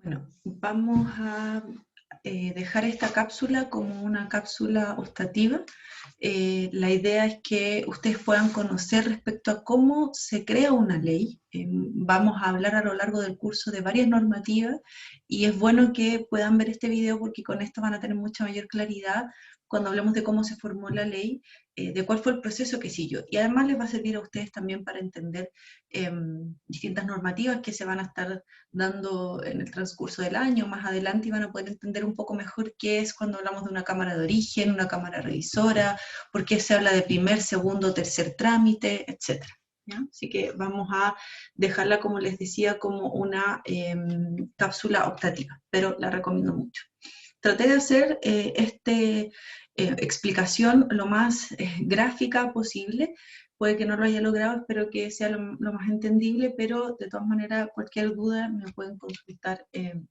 Bueno, vamos a dejar esta cápsula como una cápsula optativa. La idea es que ustedes puedan conocer respecto a cómo se crea una ley. Vamos a hablar a lo largo del curso de varias normativas y es bueno que puedan ver este video porque con esto van a tener mucha mayor claridad cuando hablemos de cómo se formó la ley, de cuál fue el proceso que siguió. Y además les va a servir a ustedes también para entender distintas normativas que se van a estar dando en el transcurso del año, más adelante, y van a poder entender un poco mejor qué es cuando hablamos de una cámara de origen, una cámara revisora, por qué se habla de primer, segundo, tercer trámite, etc. ¿Ya? Así que vamos a dejarla, como les decía, como una cápsula optativa, pero la recomiendo mucho. Traté de hacer explicación lo más gráfica posible. Puede que no lo haya logrado, espero que sea lo más entendible, pero de todas maneras, cualquier duda me pueden consultar en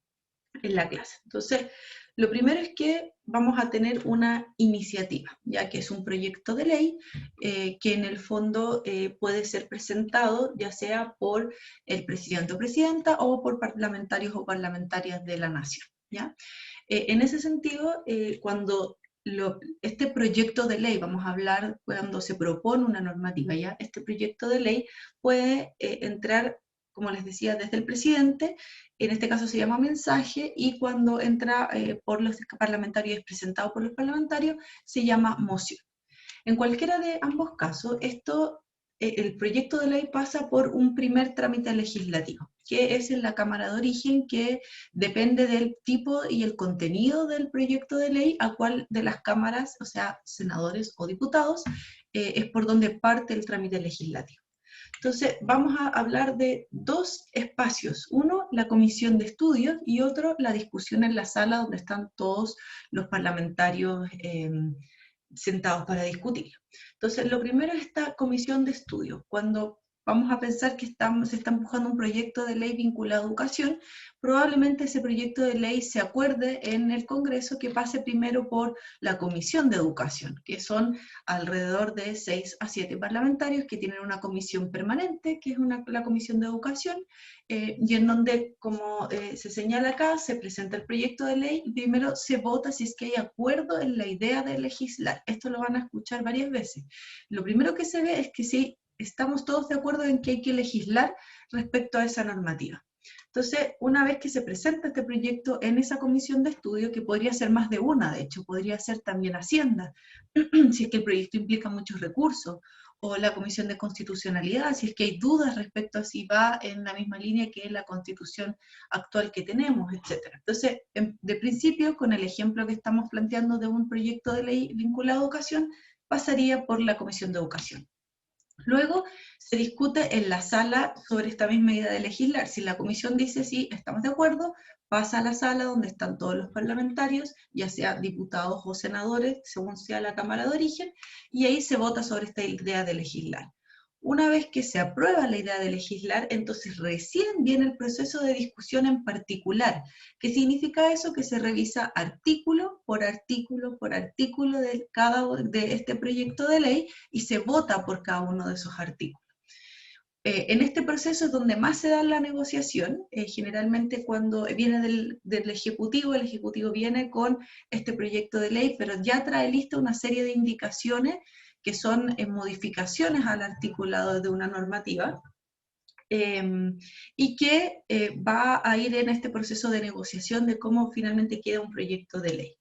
la clase. Entonces, lo primero es que vamos a tener una iniciativa, ya que es un proyecto de ley que en el fondo puede ser presentado ya sea por el presidente o presidenta o por parlamentarios o parlamentarias de la nación, ¿ya? En ese sentido, cuando este proyecto de ley, vamos a hablar cuando se propone una normativa, ¿ya? Este proyecto de ley puede entrar, como les decía, desde el presidente, en este caso se llama mensaje, y cuando entra por los parlamentarios, es presentado por los parlamentarios, se llama moción. En cualquiera de ambos casos, el proyecto de ley pasa por un primer trámite legislativo, que es en la Cámara de Origen, que depende del tipo y el contenido del proyecto de ley a cuál de las cámaras, o sea, senadores o diputados, es por donde parte el trámite legislativo. Entonces, vamos a hablar de dos espacios. Uno, la comisión de estudios, y otro, la discusión en la sala donde están todos los parlamentarios sentados para discutir. Entonces, lo primero es esta comisión de estudio. Cuando vamos a pensar que se está empujando un proyecto de ley vinculado a educación, probablemente ese proyecto de ley se acuerde en el Congreso que pase primero por la Comisión de Educación, que son alrededor de 6 a 7 parlamentarios que tienen una comisión permanente, que es la Comisión de Educación, y en donde, como se señala acá, se presenta el proyecto de ley y primero se vota si es que hay acuerdo en la idea de legislar. Esto lo van a escuchar varias veces. Lo primero que se ve es que si estamos todos de acuerdo en que hay que legislar respecto a esa normativa. Entonces, una vez que se presenta este proyecto en esa comisión de estudio, que podría ser más de una, de hecho, podría ser también Hacienda, si es que el proyecto implica muchos recursos, o la Comisión de Constitucionalidad, si es que hay dudas respecto a si va en la misma línea que la Constitución actual que tenemos, etc. Entonces, de principio, con el ejemplo que estamos planteando de un proyecto de ley vinculado a educación, pasaría por la Comisión de Educación. Luego se discute en la sala sobre esta misma idea de legislar. Si la comisión dice sí, estamos de acuerdo, pasa a la sala donde están todos los parlamentarios, ya sea diputados o senadores, según sea la Cámara de Origen, y ahí se vota sobre esta idea de legislar. Una vez que se aprueba la idea de legislar, entonces recién viene el proceso de discusión en particular. ¿Qué significa eso? Que se revisa artículo por artículo por artículo de este proyecto de ley y se vota por cada uno de esos artículos. En este proceso es donde más se da la negociación, generalmente cuando viene del Ejecutivo, el Ejecutivo viene con este proyecto de ley, pero ya trae lista una serie de indicaciones que son modificaciones al articulado de una normativa, y que va a ir en este proceso de negociación de cómo finalmente queda un proyecto de ley.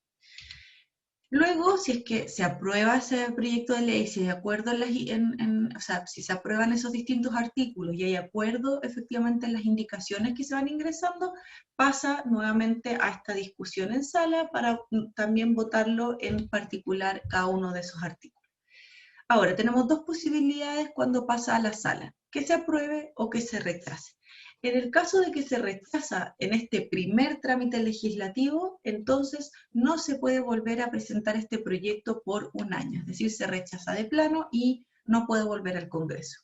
Luego, si es que se aprueba ese proyecto de ley, si hay acuerdo o sea, si se aprueban esos distintos artículos y hay acuerdo efectivamente en las indicaciones que se van ingresando, pasa nuevamente a esta discusión en sala para también votarlo en particular cada uno de esos artículos. Ahora, tenemos dos posibilidades cuando pasa a la sala, que se apruebe o que se rechace. En el caso de que se rechaza en este primer trámite legislativo, entonces no se puede volver a presentar este proyecto por un año, es decir, se rechaza de plano y no puede volver al Congreso.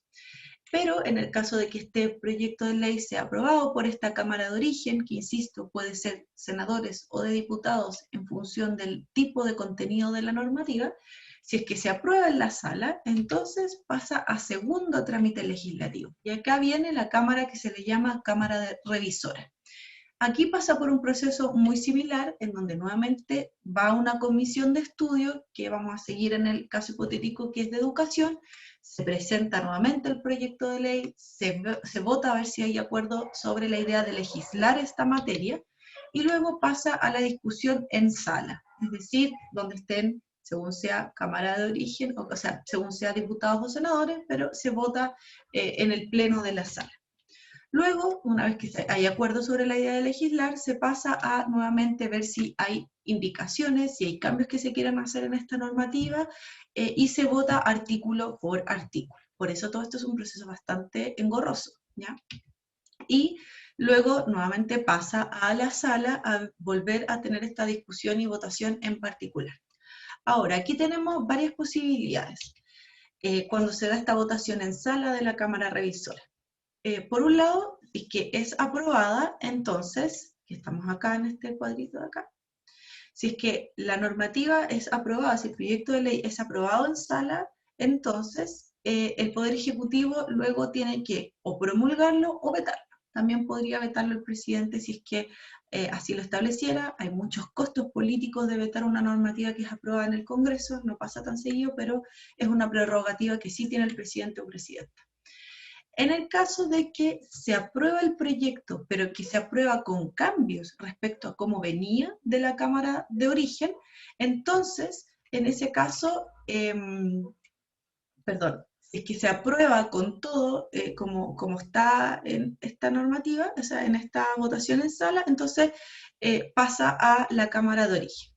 Pero en el caso de que este proyecto de ley sea aprobado por esta Cámara de Origen, que insisto, puede ser senadores o de diputados en función del tipo de contenido de la normativa, si es que se aprueba en la sala, entonces pasa a segundo trámite legislativo. Y acá viene la Cámara que se le llama Cámara Revisora. Aquí pasa por un proceso muy similar, en donde nuevamente va una comisión de estudio, que vamos a seguir en el caso hipotético que es de educación, se presenta nuevamente el proyecto de ley, se vota a ver si hay acuerdo sobre la idea de legislar esta materia, y luego pasa a la discusión en sala, es decir, donde estén, según sea Cámara de Origen, o sea, según sea diputados o senadores, pero se vota en el pleno de la sala. Luego, una vez que hay acuerdo sobre la idea de legislar, se pasa a nuevamente ver si hay indicaciones, si hay cambios que se quieran hacer en esta normativa, y se vota artículo por artículo. Por eso todo esto es un proceso bastante engorroso, ¿ya? Y luego nuevamente pasa a la sala a volver a tener esta discusión y votación en particular. Ahora, aquí tenemos varias posibilidades cuando se da esta votación en sala de la Cámara Revisora. Por un lado, si es que es aprobada, entonces, que estamos acá en este cuadrito de acá, si es que la normativa es aprobada, si el proyecto de ley es aprobado en sala, entonces el Poder Ejecutivo luego tiene que o promulgarlo o vetarlo. También podría vetarlo el presidente si es que así lo estableciera. Hay muchos costos políticos de vetar una normativa que es aprobada en el Congreso, no pasa tan seguido, pero es una prerrogativa que sí tiene el presidente o presidenta. En el caso de que se aprueba el proyecto, pero que se aprueba con cambios respecto a cómo venía de la Cámara de Origen, entonces, en ese caso, perdón, si es que se aprueba con todo como está en esta normativa, o sea, en esta votación en sala, entonces pasa a la Cámara de Origen.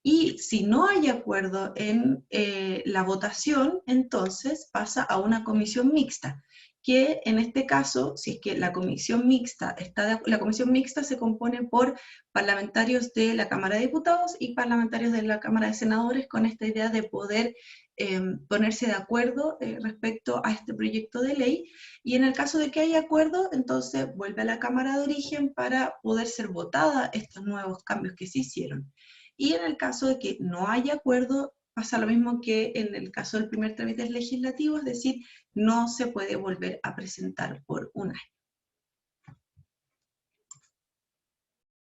Y si no hay acuerdo en la votación, entonces pasa a una comisión mixta, que en este caso, si es que la comisión mixta la comisión mixta se compone por parlamentarios de la Cámara de Diputados y parlamentarios de la Cámara de Senadores, con esta idea de poder ponerse de acuerdo respecto a este proyecto de ley, y en el caso de que haya acuerdo, entonces vuelve a la Cámara de Origen para poder ser votada estos nuevos cambios que se hicieron. Y en el caso de que no haya acuerdo, pasa lo mismo que en el caso del primer trámite legislativo, es decir, no se puede volver a presentar por un año.